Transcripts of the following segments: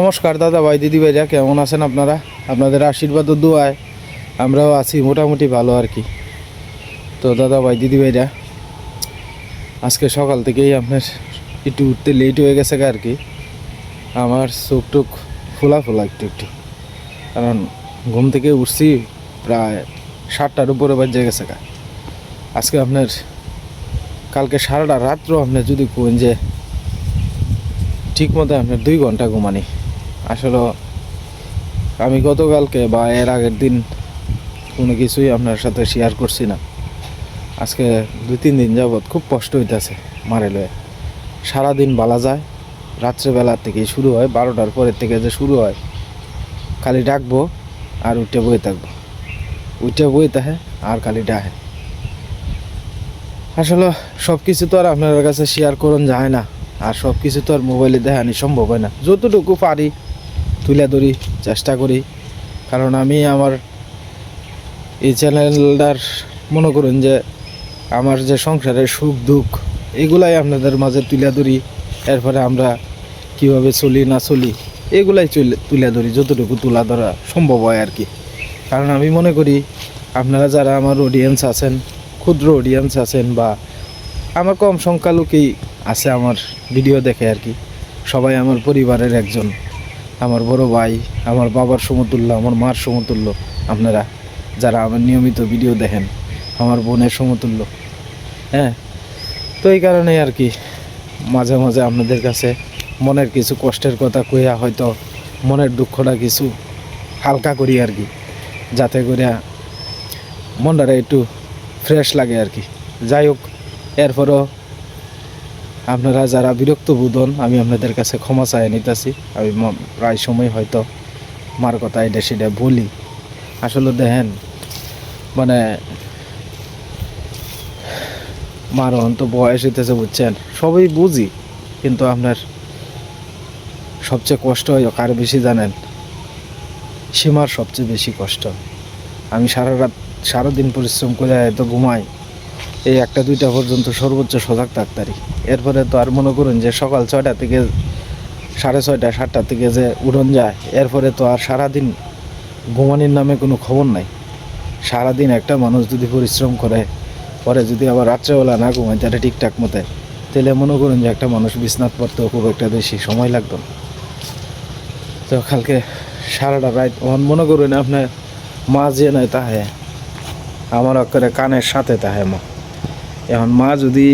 নমস্কার দাদা ভাই দিদি ভাইরা, কেমন আছেন আপনারা? আপনাদের আশীর্বাদ ও দোয়ায় আমরাও আছি মোটামুটি ভালো আর কি। তো দাদা ভাই দিদি ভাইরা, আজকে সকাল থেকেই আপনার একটু উঠতে লেট হয়ে গেছে আর কি। আমার চোখ টুক ফোলা ফোলা একটু একটু, কারণ ঘুম থেকে উঠছি প্রায় 7টার উপরে বাজে গেছে গা। আজকে আপনার কালকে সারাটা রাত্র আপনার যদি কোন যে ঠিক মতো আপনার 2 ঘন্টা ঘুমানি। আসলে আমি গতকালকে বা এর আগের দিন কোনো কিছুই আপনার সাথে শেয়ার করছি না। আজকে 2-3 দিন যাবৎ খুব কষ্ট হইতেছে মারে লয়ে। সারাদিন বলা যায় রাত্রেবেলার থেকেই শুরু হয়, 12টার পরের থেকে যে শুরু হয়, খালি ডাকবো আর উঠে বয়ে থাকবো, উঠে বয়ে থাকে আর খালি ডাহে। আসলে সব কিছু তো আর আপনার কাছে শেয়ার করুন যায় না, আর সব কিছু তো আর মোবাইলে দেখানি সম্ভব হয় না। যতটুকু পারি তুলে ধরি, চেষ্টা করি। কারণ আমি আমার এই চ্যানেলটার মনে করুন যে আমার যে সংসারের সুখ দুঃখ এগুলাই আপনাদের মাঝে তুলে ধরি। এরপরে আমরা কিভাবে চলি না চলি এগুলাই তুলে ধরি, যতটুকু তুলে ধরা সম্ভব হয় আর কি। কারণ আমি মনে করি আপনারা যারা আমার অডিয়েন্স আছেন, ক্ষুদ্র অডিয়েন্স আছেন, বা আমার কম সংখ্যা লোকেই আছে আমার ভিডিও দেখে আর কি, সবাই আমার পরিবারের একজন, আমার বড় ভাই, আমার বাবার সমতুল্য, আমার মার সমতুল্য। আপনারা যারা আমার নিয়মিত ভিডিও দেখেন, আমার বোনের সমতুল্য। হ্যাঁ, তো এই কারণেই আর কি মাঝে মাঝে আপনাদের কাছে মনের কিছু কষ্টের কথা কইয়া হয়তো মনের দুঃখটা কিছু হালকা করি আর কি, যাতে করে মনটা একটু ফ্রেশ লাগে আর কি। যাই হোক, এরপরও আপনারা যারা বিরক্ত বোধন, আমি আপনাদের কাছে ক্ষমা চাই নিতেছি। আমি প্রায় সময় হয়তো মার কথা এটা সেটা বলি। আসলে দেখেন, মানে মার তো বয়স হইতেছে, বুঝছেন, সবই বুঝি, কিন্তু আপনার সবচেয়ে কষ্ট হয় কার বেশি জানেন? সীমার সবচেয়ে বেশি কষ্ট। আমি সারাদিন পরিশ্রম করে এত ঘুমাই, এই 1-2টা পর্যন্ত সর্বোচ্চ সজাগ থাকতারি। এরপরে তো আর মনে করুন যে সকাল 6টা থেকে 6:30, 7টা থেকে যে উড়ন যায়, এরপরে তো আর সারাদিন ঘুমানির নামে কোনো খবর নাই। সারাদিন একটা মানুষ যদি পরিশ্রম করে, পরে যদি আবার রাত্রেবেলা না ঘুমায় তাহলে ঠিকঠাক মতো, তাহলে মনে করুন যে একটা মানুষ বিছনাত পড়তেও খুব একটা বেশি সময় লাগতো না। তো কালকে সারাটা রাত মনে করুন আপনার মা যে নয় তাহে আমার করে কানের সাথে তাহে মা। এখন মা যদি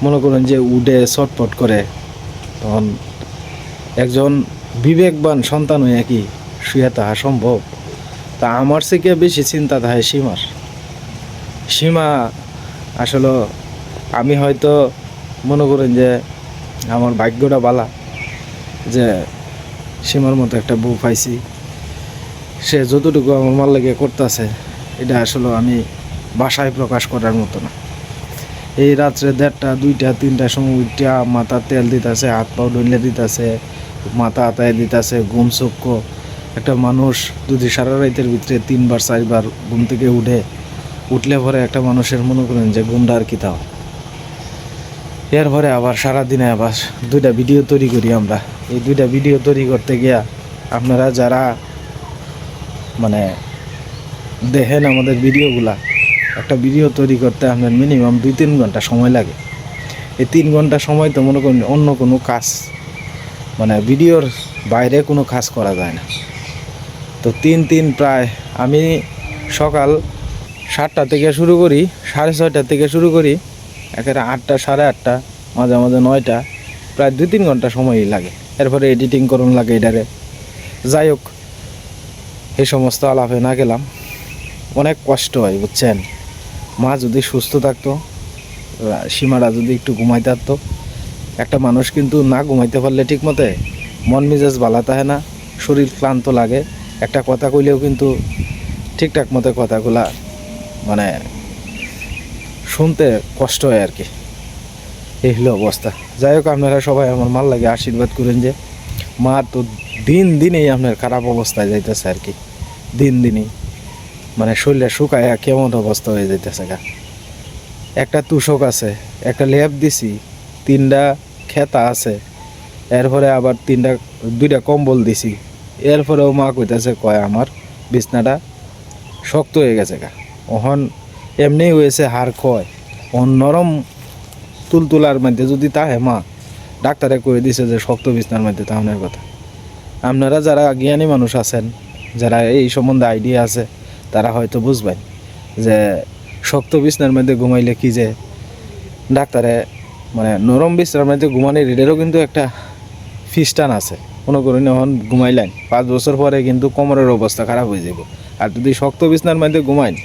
মনে করেন যে উডে ছটফট করে, তখন একজন বিবেকবান সন্তান হয়ে কি শুয়ে তাহা সম্ভব? তা আমার থেকে বেশি চিন্তা তাহে সীমা। আসলে আমি হয়তো মনে করেন যে আমার ভাগ্যটা বালা যে সীমার মতো একটা বউ পাইছি। সে যতটুকু আমার মাল লেগে করতেছে, এটা আসলে আমি ভাষায় প্রকাশ করার মতো না। এই রাত্রে 1:30, 2টা, 3টার সময় উঠা মাথা তেল দিতেছে, হাত পাও ডলে দিতেছে, মাথা আতায় দিতেছে, ঘুম চক্ষ। একটা মানুষ যদি সারা রাতের ভিতরে 3বার 4বার ঘুম থেকে উঠলে পরে একটা মানুষের মনে করেন যে ঘুমটা আর কি তাও। এরপরে আবার সারাদিনে আবার 2টা ভিডিও তৈরি করি আমরা। এই 2টা ভিডিও তৈরি করতে গিয়া আপনারা যারা মানে দেখেন আমাদের ভিডিওগুলা, একটা ভিডিও তৈরি করতে আপনার মিনিমাম 2-3 ঘন্টা সময় লাগে। এই 3 ঘন্টা সময় তো মনে করেন অন্য কোনো কাজ, মানে ভিডিওর বাইরে কোনো কাজ করা যায় না। তো 3 প্রায় আমি সকাল 7টা থেকে শুরু করি, 6:30 থেকে শুরু করি, একেবারে 8টা, 8:30, মাঝে মাঝে 9টা, প্রায় 2-3 ঘন্টা সময়ই লাগে। এরপরে এডিটিং করুন লাগে এটারে। যাই হোক, এই সমস্ত আলাপে না গেলাম। অনেক কষ্ট হয়, বুঝছেন। মা যদি সুস্থ থাকতো, সীমারা যদি একটু ঘুমাইতে পারতো। একটা মানুষ কিন্তু না ঘুমাইতে পারলে ঠিক মতে মন মেজাজ ভালো থাকে না, শরীর ক্লান্ত লাগে। একটা কথা কইলেও কিন্তু ঠিকঠাক মতো কথাগুলা মানে শুনতে কষ্ট হয় আর কি। এই হলো অবস্থা। যাই হোক, আপনারা সবাই আমার মাল লাগে আশীর্বাদ করেন যে মা তো দিনেই আপনার খারাপ অবস্থায় যাইতেছে আর কি। দিনই মানে শরীরে শুকায় কেমন অবস্থা হয়ে যাইতেছে গা। একটা তুষক আছে, একটা লেপ দিছি, 3টা খেতা আছে, এরপরে আবার দুইটা কম্বল দিছি। এরপরেও মা কইতাছে কয় আমার বিছনাটা শক্ত হয়ে গেছে গা, ওহন এমনি হয়েছে হাড় ক্ষয়, ওহন নরম তুলতুলার মধ্যে যদি তাহে মা ডাক্তারে কয়ে দিছে যে শক্ত বিছনার মধ্যে তাহনের কথা। আপনারা যারা জ্ঞানী মানুষ আছেন, যারা এই সম্বন্ধে আইডিয়া আছে, তারা হয়তো বুঝবেন যে শক্ত বিছনার মধ্যে ঘুমাইলে কি যে ডাক্তারে মানে নরম বিছনার মধ্যে ঘুমানোর এটারও কিন্তু একটা ফিস্টান আছে। মনে করুন এখন ঘুমাইলেন 5 বছর পরে কিন্তু কোমরের অবস্থা খারাপ হয়ে যাব। আর যদি শক্ত বিছনার মধ্যে ঘুমাইন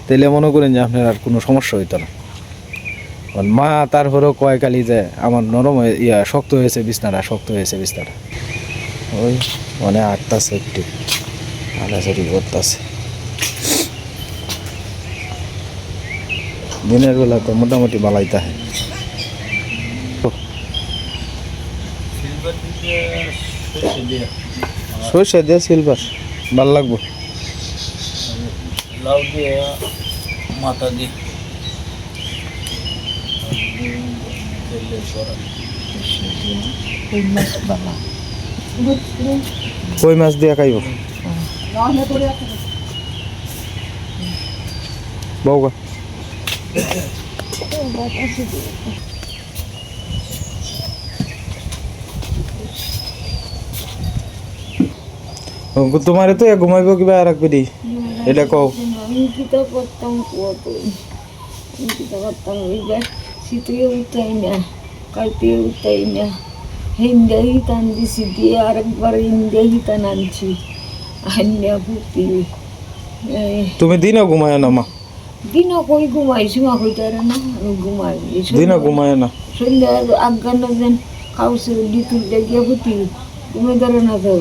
তাহলে মনে করেন যে আপনার আর কোনো সমস্যা হইতো না। মা তারপরেও কয় কালি যে আমার নরম শক্ত হয়েছে বিছনাটা, শক্ত হয়েছে বিছনাটা। ওই মানে 8টা সেফটি আলাচারি করতেছে। দিনের বেলা তো মোটামুটি বালাইতে হয়। সরষে দিয়ে সিলভার ভাল লাগবো, লাউ দিয়ে মাথা দিয়ে কই মাছ দিয়ে খাইব বউগা। তোমারে তো ঘুমাইব কিবা আর একবারই এটা কও। আমি কিতা করতাম কত, আমি কিতা করতাম এইবার শীতে উঠাই না, কালতে উঠাই না, হিন্দা হিতান দিছি দিয়ে আরেকবার হিন্দা হিতান আনছি আন্যা ফুটি। তুমি দিনও ঘুমায় না মা? দিনও কই ঘুমাই, সীমা কইতারে না আমি ঘুমাই। দিনও ঘুমায় না? সন্ধ্যা আজ্ঞান যেন কাউসে ডিতুল গিয়ে ফুটি ঘুমে ধরে না, তো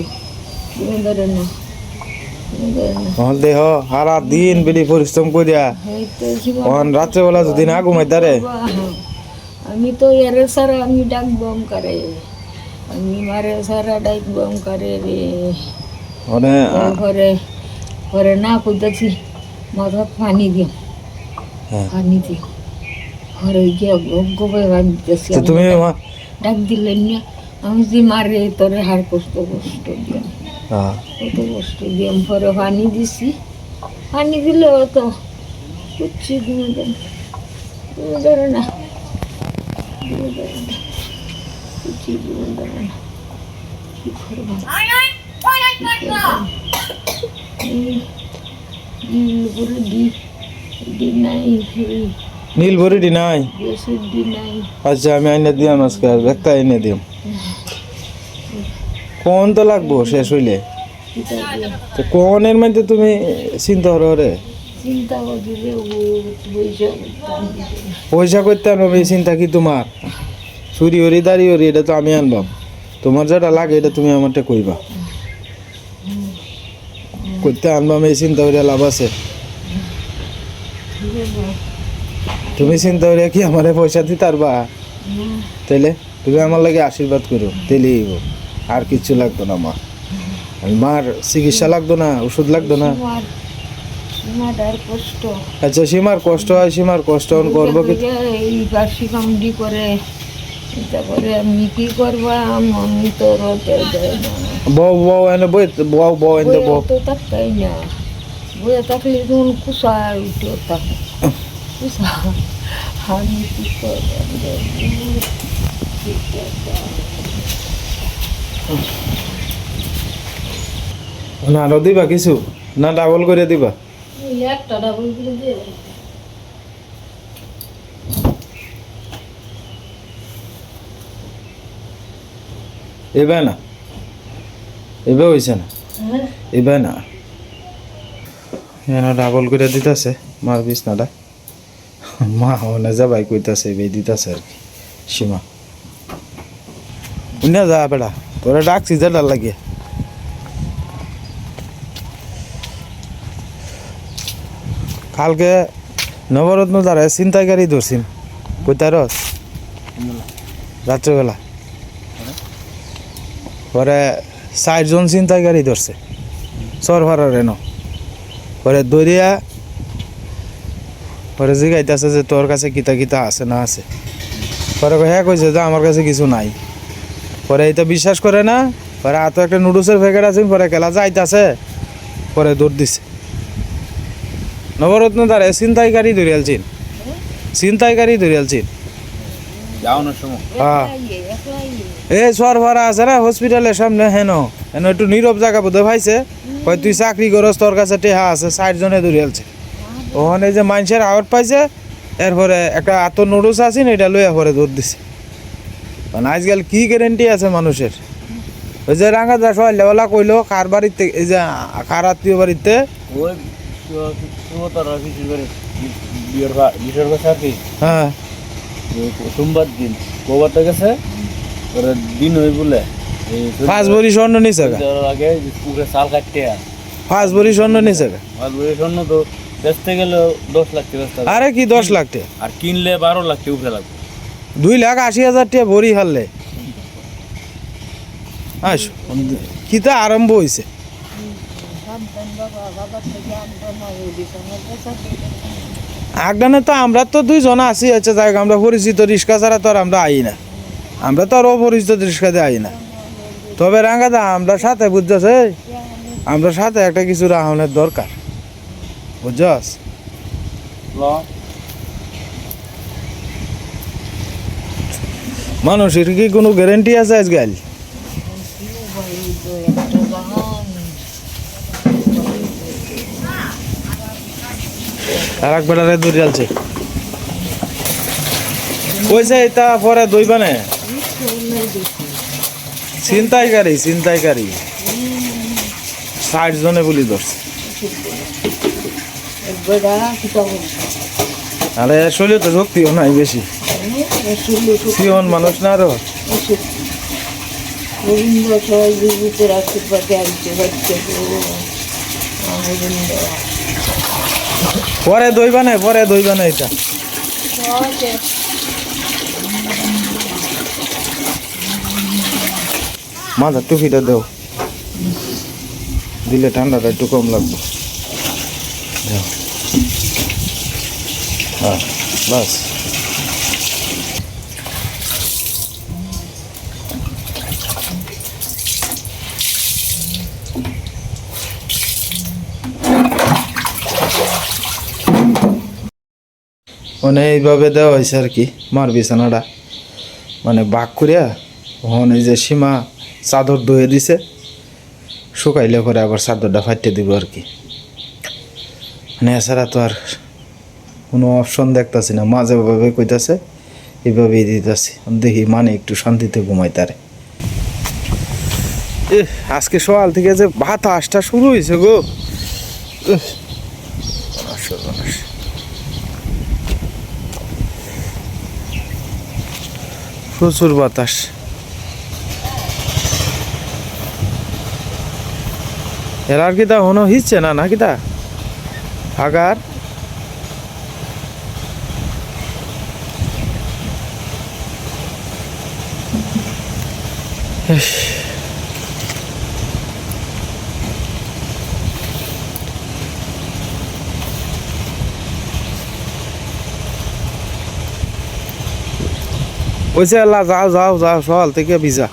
ঘুমে ধরে না। দেহ সারা দিন বেলি পরিশ্রম করিয়া রাত্রেবেলা যদি না ঘুমাই তারে আমি তো এর সারা আমি ডাক বম করে, আমি মারে সারা ডাক বম করে রে। ঘরে ঘরে না কইতাছি মাথাত পানি দিও, পানি দিও, ঘরে গিয়ে গোবে দিতেছি। তুমি ডাক দিলেন না, আমি যে মারে তোরে হার কষ্ট কষ্ট দিও, কত কষ্ট দিয়ে পরে পানি দিছি। পানি দিলে তো কুচ্ছি ঘুমে ধরে না, কুচ্ছি ঘুমে ধরে না, কি করবো? নীল ভরি ডি নাই? আচ্ছা আমি আইনে দিয়াম আজকে, একটা এনে দিম। কোন তো লাগবো শেষ হইলে, কোনের মধ্যে তুমি চিন্তা করো রে? চিন্তা করলে পয়সা করতে আনবো, এই চিন্তা কি তোমার? চুরি হরি দাঁড়ি হরি এটা তো আমি আনবাম, তোমার যেটা লাগে এটা তুমি আমারটা কইবা। করতে আনবাম এই চিন্তা করিয়া লাভ আছে? তুমি চিন্তা করিয়া কি আমারে পয়সা দিতে পারবা? তাইলে তুমি আমার লাগে আশীর্বাদ করো, তেলেই আর কিছু লাগতো না। মা মার চিকিৎসা লাগতো না, ওষুধ লাগতো না। আচ্ছা সীমার কষ্ট হয়, সীমার কষ্ট করবো কি? এই বার্ষিক আমডি করে তারপরে আমি কি করবা, আমি তো বউ বউ এনে বই বউ বউ এনে বউ তো থাকতাই না, বইয়ে থাকলে তখন কুসা উঠে থাকে কুসা। আমি কি করবো না? আরো দিবা কিছু না ডাবল করে দিবা? একটা ডাবল করে দিয়ে এবার না, এবার হয়েছে না, এবার না ডাবল করে দিতেছে মার বিছনাটা। মা হনে যাবাই কইতাছে এবার দিতেছে আর কি। সীমা উনি যা বেড়া, তোরা ডাকছি যে ডাল লাগিয়ে। কালকে নবরত্ন দ্বারা ছিনতাইকারী ধরছিন, কইতার রাত্রেবেলা পরে 4 জন ছিনতাইকারী ধরছে সরফারের এন। পরে দরিয়া পরে জিগাইতেছে যে তোর কাছে কিতা কিতা আছে না আছে। পরে হ্যাঁ কইছে যে আমার কাছে কিছু নাই। পরে এই তো বিশ্বাস করে না, পরে এত একটা নুডলসের প্যাকেট আছে, পরে খেলা যাইতাছে, পরে দৌড় দিছে। নবরত্ন দ্বারে ছিনতাইকারী ধরিয়ালছিন, ছিনতাইকারী ধরিয়ালছিন। যাওয়ানোর সময় হ্যাঁ একলাই এই সর ভাড়া আছে না হসপিটালের সামনে, হেন হেন একটু নীরব জায়গা বোধ পাইছে, কয় তুই চাকরি করস, তোর কাছে টেহা আছে, 60 জনে ধরিয়ালছে। ওখানে যে মানুষের আউট পাইছে, এরপরে একটা এত নুডলস আছে না, এটা লইয়া পরে দৌড় দিছে। মানে আজকাল কি গ্যারেন্টি আছে মানুষের? ওই যে রাঙা যা সহলেওয়ালা কইলো কার বাড়িতে, এই যে কার আত্মীয় বাড়িতে, ওই সুমতার অফিসের করে বিশের কথা আর কি হ্যাঁ সোমবার দিন গোবারটা গেছে, ওরা দিন হয়ে বলে এই 5 ভরি স্বর্ণ নিছে গা, দেওয়ার আগে পুকুরে চাল কাটতে 5 ভরি স্বর্ণ নিছে গা। আর ওই স্বর্ণ তো বেচতে গেলে 10 লাখ টাকা বেচতে হবে। আরে কি 10 লাখ টাকা, আর কিনলে 12 লাখ টাকা উপরে লাগবে। 2,80,000 টাকা ভরি হারলে আসো, কি তা আরম্ভ হয়েছে। সাবধান বাবা, বাবার থেকে আমরা না ওই বিছানার কাছে আগডানে তো আমরা তো 2 জন আছি, হচ্ছে জায়গা আমরা পরিচিত রিক্সা ছাড়া তো আর আমরা আই না, আমরা তো আর অপরিচিত রিক্সাতে আই না। তবে রাঙ্গাদা আমরা সাথে বুঝছস, আমরা সাথে একটা কিছু রাহনের দরকার, বুঝছস? মানুষের কি কোনো গ্যারেন্টি আছে আজকাল? আর এক বেলারে দূর যাচ্ছে কইছে, এটা পরে দইবানে ছিনতাইকারী 60 জনে বলি ধরছে। আরে শরীরে তো শক্তিও নাই বেশি, সিয়ন মানুষ না আরো। গোবিন্দ সবাই জীবিতের আশীর্বাদে আসছে হচ্ছে গোবিন্দ পরে দইবানে এটা মাথা টুপিটা দেও, দিলে ঠান্ডাটা একটু কম লাগবে। দাও। হ্যাঁ বাস। মানে এইভাবে দেওয়া হয়েছে আর কি, মার বিছানাটা মানে বাঘ করিয়া, ওখানে এই যে সীমা চাদর ধুয়ে দিছে, শুকাইলে পরে আবার চাদরটা ফাটিয়ে দিব আর কি। মানে এছাড়া তো আর কোনো অপশন দেখতেছি না, মাঝে ভাবে কইতাছে এইভাবেই দিতেছি, দেখি মানে একটু শান্তিতে ঘুমাই তারে। আজকে সকাল থেকে যে বাতাসটা শুরু হয়েছে গো, প্রচুর বাতাস। এর আর কি তা হনো হিচ্ছে না নাকি তা আগার ওইসে আল্লাহ, যাও যাও যাও সকাল থেকে ভিজা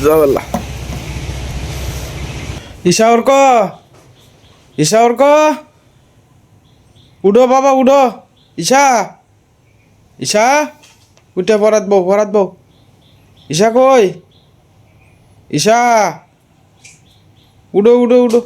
যাও আল্লাহ। ঈশাওর ক উঠো বাবা উঠো, ঈশা উঠে পড়াত বউ ঈশা কই, ঈশা উঠো।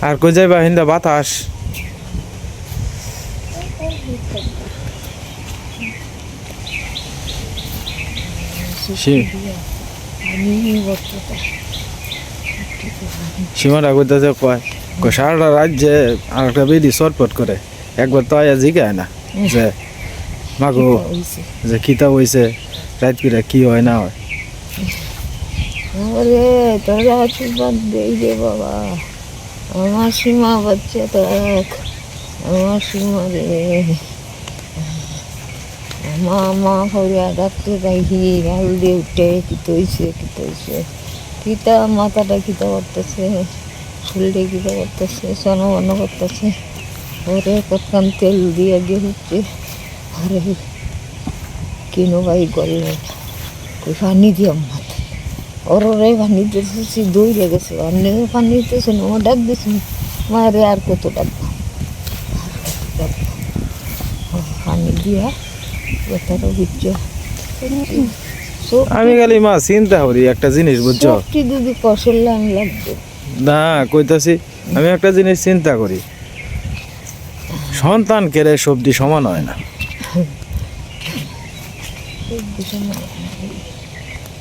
আর কই যাইবা হিন্দা বাতাস, সীমাটা কইতাছে কয় সারাটা রাজ্যে আর একটা বেদি চটপট করে, একবার তো আয়া জিগায় না যে মাগো যে খিতা হইছে রাত করে কি হয় না হয়। ওরে তোরা আশীর্বাদ দেই রে বাবা, আমার সীমা বাচ্চা দেখ, আমার সীমা রে মা মা করিয়া ডাকতে দেখি গাল দিয়ে উঠে কিতে হইছে কিতা মাথাটা কিতা করতেছে, শরীরে কিতা করতেছে, সনমন করতেছে। ওরে কতক্ষণ তেল দিয়ে হচ্ছে, আরে কিনো ভাই গলে ওই পানি দিয়ে মাথা ওরে পানি দিতেছি, দৌড়ে গেছে অন্য পানি দিতেছে না, ও ডাক দিছে মারে আর কত ডাকবো, পানি দিয়া কথাটা বুঝছো। আমি খালি মা চিন্তা করি একটা জিনিস বুঝছো, সবটি যদি কষলাম লাগবে না কইতাছি আমি একটা জিনিস চিন্তা করি, সন্তান কেড়ে সবজি সমান হয় না। সবজি সমান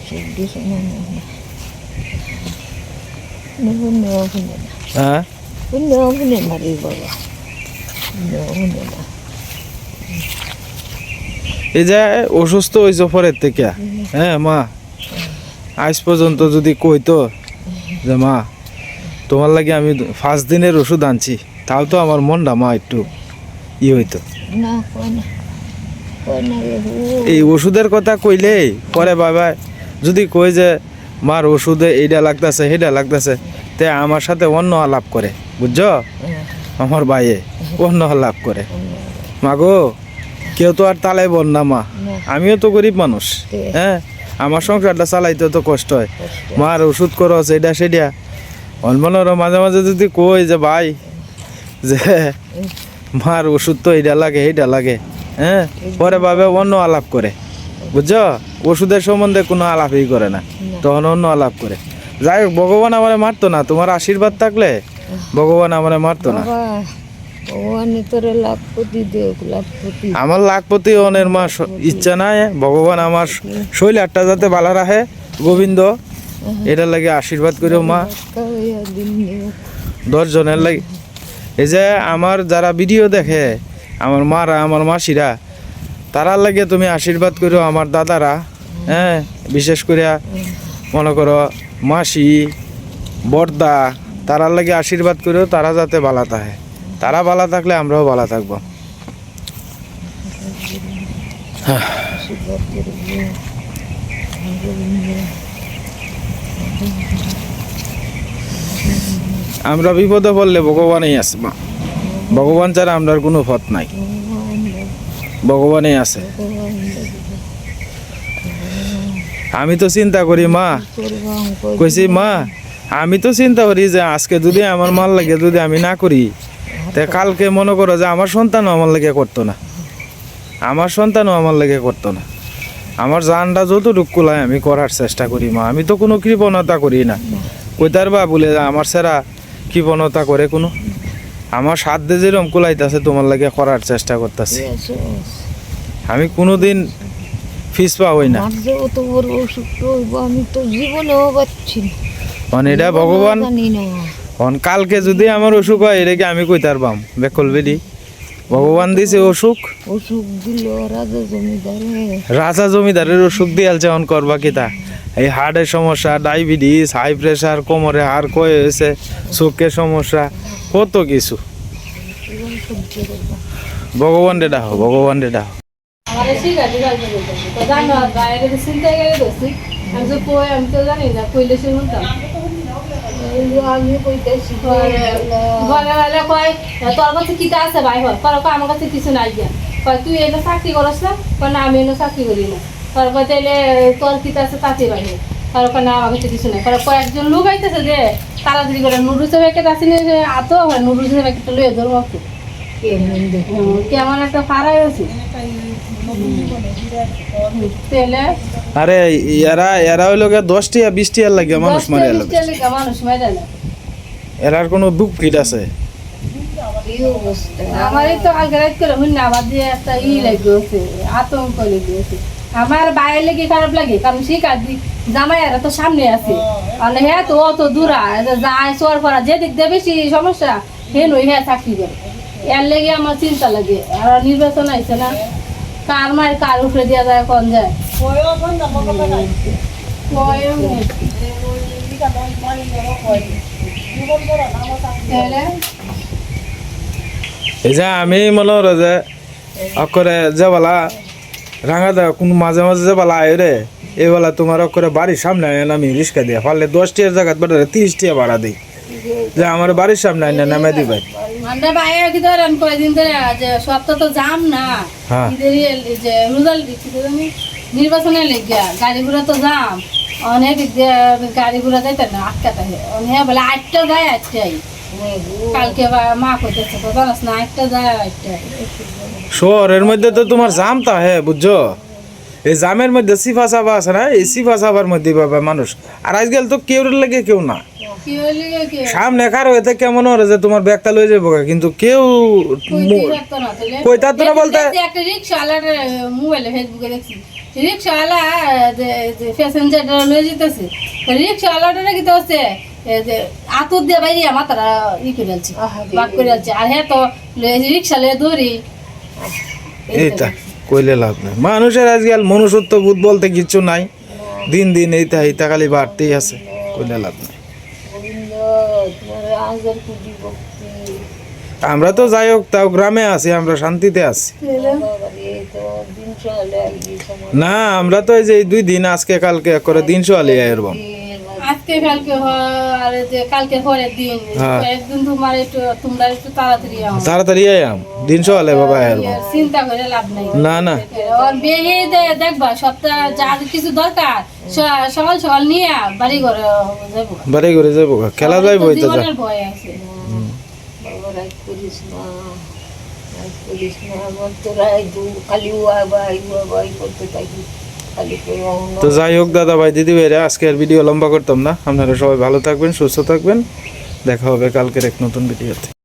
সবজি সমান নেওয়া শুনে না, হ্যাঁ নেওয়া শুনে না রে বাবা, নেওয়া শুনে না। এই যে অসুস্থ হয়েছে পরের থেকে, হ্যাঁ মা আজ পর্যন্ত যদি কইতো যে মা তোমার লাগে আমি 5 দিনের ওষুধ আনছি, তাও তো আমার মনটা মা একটু ই হইতো। না কয় না রে এই ওষুধের কথা কইলেই পরে বাবা যদি কই যে মার ওষুধে এইটা লাগতেছে সেইটা লাগতেছে, তে আমার সাথে অন্য আলাপ করে বুঝছো, আমার ভাইয়ে অন্য আলাপ করে। মা গো কেউ তো আর তালাই বল না মা, আমিও তো গরিব মানুষ, হ্যাঁ আমার সংসারটা চালাইতে তো কষ্ট হয়, মার ওষুধ খরচ এইটা সেটা অনমনের মাঝে মাঝে যদি কই যে ভাই যে মার ওষুধ তো এইটা লাগে এইটা লাগে, হ্যাঁ পরে ভাবে অন্য আলাপ করে বুঝছো, ওষুধের সম্বন্ধে কোনো আলাপই করে না, তখন অন্য আলাপ করে। যাই হোক ভগবান আমারে মারতো না, তোমার আশীর্বাদ থাকলে ভগবান আমারে মারতো না। বাবা ভগবানে তোরে লাখপতি দেখ, লাখপতি। আমার লাখপতি অনের মা ইচ্ছা নাই, ভগবান আমার শৈলারটা যাতে ভালো রাখে গোবিন্দ, এটার লাগে আশীর্বাদ করিও মা। দিন নিও 10 জনের লাগে এই যে আমার যারা ভিডিও দেখে, আমার মারা আমার মাসিরা, তারার লাগে তুমি আশীর্বাদ করিও, আমার দাদারা, হ্যাঁ বিশেষ করে মনে করো মাসি বর্দা, তারার লাগে আশীর্বাদ করিও, তারা যাতে ভালো থাকে, তারা ভালো থাকলে আমরাও ভালো থাকবো। আশীর্বাদ করবো। আমরা বিপদে পড়লে ভগবানই আছে মা, ভগবান ছাড়া আমরার কোনো পথ নাই, ভগবানই আছে। আমি তো চিন্তা করি মা, কইছি মা আমি তো চিন্তা করি যে আজকে যদি আমার মাল লাগে যদি আমি না করি, তে কালকে মনে করো যে আমার সন্তানও আমার লেগে করতো না, আমার সন্তানও আমার লেগে করতো না। আমার জানটা যতটুকু কুলায় আমি করার চেষ্টা করি মা, আমি তো কোনো কৃপণতা করি না, কইতার বা বলে আমার সেরা কৃপণতা করে কোনো, আমার সাধ্যে যেরকম কুলাইতেছে তোমার লাগে করার চেষ্টা করতেছি, আমি কোনোদিন ফিসপা হই না। আমার যে অত বড় অসুখ হইব আমি তো জীবনেও পাচ্ছি না, মানে এটা ভগবান, জানি না। কালকে যদি আমার অসুখ হয় এটাকে আমি কইতার পাম বেকল বেদি, ভগবান দিছে অসুখ, অসুখ দিল রাজা জমিদারে, রাজা জমিদারের অসুখ দিয়ালছে, অন করবা কিতা, এই হার্টের সমস্যা, ডায়াবেটিস, হাই প্রেশার, কোমরে হাড় ক্ষয় হয়েছে, চোখের সমস্যা, কত কিছু। ভগবান রে ডাকো, ভগবান রে ডাকো। আমাদের শিখাতে যাবে তো জানো বাইরে চিন্তা করে দোষী আমি তো কই আমি তো জানি না কইলে শুনতাম আমি কইতেছি ঘরে বেলা কয় তোর কাছে কিতা আছে ভাই হয় কর আমার কাছে কিছু নাই গিয়া কয় তুই এনে চাকরি করস না কয় না আমি এনে চাকরি করি না তোর কয় তাইলে তোর কিতা আছে তাতে বাইরে কর কয় না আমার কাছে কিছু নাই কর কয়েকজন লোক আইতেছে যে তাড়াতাড়ি করে নুডলসের প্যাকেট আসেনি আতো নুডলসের প্যাকেটটা লইয়ে ধরবো একটু কেমন একটা ফাড়াই আছে তেলে আরে এরা এরা হইল 10 টিয়া 20 টিয়ার লাগে মানুষ মারে লাগে, মানুষ মেরে না এরার কোনো বুক ফিট আছে? আমার এই তো কালকে রাত করে হইন না আবার দিয়ে একটা লেগেছে আতঙ্ক লেগেছে আমার বাইরে লেগে খারাপ লাগে কারণ শিকার জামাই এরা তো সামনে আছে আর হ্যাঁ তো অত দূরা যায় চোর করা যেদিক দিয়ে বেশি সমস্যা হে নই হ্যাঁ চাকরি করে এর লেগে আমার চিন্তা লাগে আর নির্বাচন আইছে না কার মায়ের কার উপরে দেওয়া যায় কোন যায় এই যে আমি মনে হলো যে অকরে যে বলা রাঙা দা কোন মাঝে মাঝে যে বেলা আয় রে এই বেলা তোমার করে বাড়ির সামনে আয় আমি রিক্সা দিয়ে পারলে 10 টাকার জায়গা বাড়া 30 টাকা ভাড়া দিই যে আমার বাড়ির সামনে আয় না নামে দিবে আমরা বাইরে কি ধরেন কয়দিন ধরে যে সপ্তাহ তো যাম না হ্যাঁ। ঈদের যে রেজাল্ট দিচ্ছি তো আমি নির্বাচনের লেগে গাড়ি ঘোড়া তো যাম অনেক গাড়ি ঘোড়া যাইতে না আটকাতে অনেক বলে 8টা যায় 8টাই কালকে মা কইতেছে তো জানাস না 8টা যায় 8টাই শহরের মধ্যে তো তোমার জাম তা হ্যাঁ বুঝছো এই জামের মধ্যে সিফা সাফা আছে না এই সিফা সাফার মধ্যে বাবা মানুষ আর আজকাল তো কেউ লাগে কেউ না কি হইলে কি সামনে কারো এতে কেমন ওরে যে তোমার ব্যাগটা লয়ে যাবো কিন্তু কেউ কইতা তো না বলতে একটা রিক্সাওয়ালার মোবাইলে ফেসবুকে দেখছি রিক্সাওয়ালা যে প্যাসেঞ্জার লয়ে যেতেছে রিক্সাওয়ালাটা কি তো হচ্ছে যে আতুর দিয়ে বাইরে আমার তারা ই করে যাচ্ছে বাক করে যাচ্ছে আর হ্যাঁ তো রিক্সা লয়ে দৌড়ি এইটা কইলে লাভ নাই মানুষের আজকাল মনুষ্যত্ব বোধ বলতে কিছু নাই দিন দিন এইটা এইটা খালি বাড়তেই আছে কইলে লাভ নাই গোবিন্দ তোমার আজের কুটি ভক্তি আমরা তো যাই হোক তাও গ্রামে আছি আমরা শান্তিতে আছি বাবারে তো দিন চলে আইবি সময় না আমরা তো এই যে এই 2 দিন আজকে কালকে করে 300 আলি এরকম আজকে কালকে আর যে কালকে পরের দিন হ্যাঁ। একদিন তোমার একটু তোমরা একটু তাড়াতাড়ি আও তাড়াতাড়ি আম 300 আলে বাবা এরকম চিন্তা করে লাভ নাই না না আর বেগে দেখবা সপ্তাহ যার কিছু দরকার সকাল সকাল নিয়ে বাড়ি ঘরে যাবো বাড়ি করে যাবো খেলা যাইবো হইতো যা জীবনের ভয় আছে বাবা রাগ করিস না আমার তো রায় দু খালি ওয়াই করতে থাকি খালি করে অন্য তো যাই হোক দাদা ভাই দিদি ভাইরা আজকে আর ভিডিও লম্বা করতাম না আপনারা সবাই ভালো থাকবেন সুস্থ থাকবেন দেখা হবে কালকের এক নতুন ভিডিওতে